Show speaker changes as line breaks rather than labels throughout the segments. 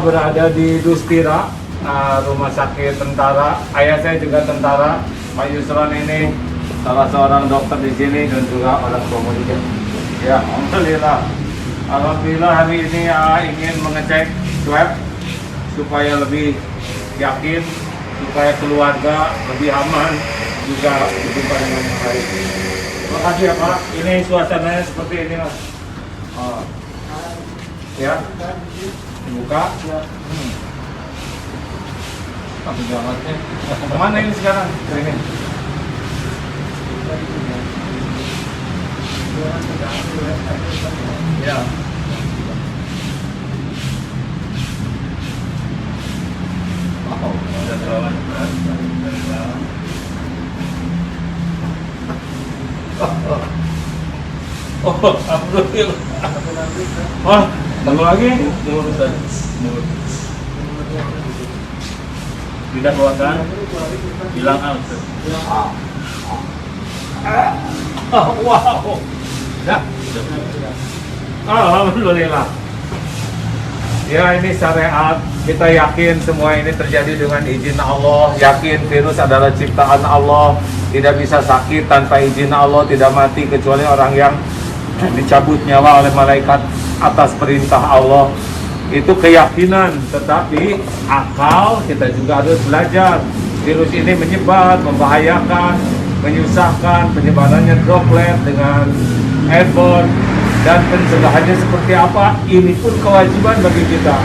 Berada di Dustira, rumah sakit tentara. Ayah saya juga tentara. Pak Yusron ini salah seorang dokter di sini dan juga orang tua juga. Ya, alhamdulillah. Alhamdulillah hari ini ingin mengecek swab supaya lebih yakin, supaya keluarga lebih aman, juga berjumpa dengan yang baik. Terima kasih ya Pak. Ini suasananya seperti ini Mas. Ya, dibuka. Kemana ini sekarang? Ini. Ya. Alhamdulillah. Tunggu lagi. Tidak bawakan. Bilang out. Wow. Ya. Alhamdulillah. Ya, ini syariat. Kita yakin semua ini terjadi dengan izin Allah. Yakin virus adalah ciptaan Allah. Tidak bisa sakit tanpa izin Allah. Tidak mati kecuali orang yang dicabut nyawa oleh malaikat atas perintah Allah. Itu keyakinan. Tetapi akal kita juga harus belajar. Virus ini menyebar, membahayakan, menyusahkan. Penyebarannya droplet dengan airborne. Dan pencegahannya seperti apa? Ini pun kewajiban bagi kita.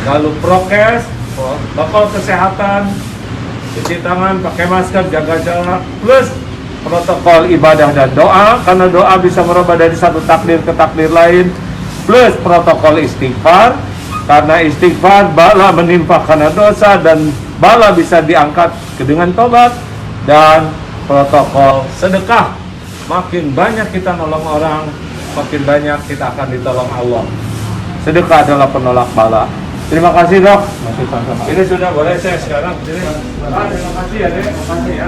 Lalu prokes, protokol kesehatan, cuci tangan, pakai masker, jaga jarak, plus protokol ibadah dan doa, karena doa bisa merubah dari satu takdir ke takdir lain, plus protokol istighfar, karena istighfar bala menimpa karena dosa dan bala bisa diangkat dengan tobat, dan protokol sedekah. Makin banyak kita nolong orang, makin banyak kita akan ditolong Allah. Sedekah adalah penolak bala. Terima kasih Dok. Ini sudah boleh saya sekarang. Terima kasih ya Dek. Terima kasih ya.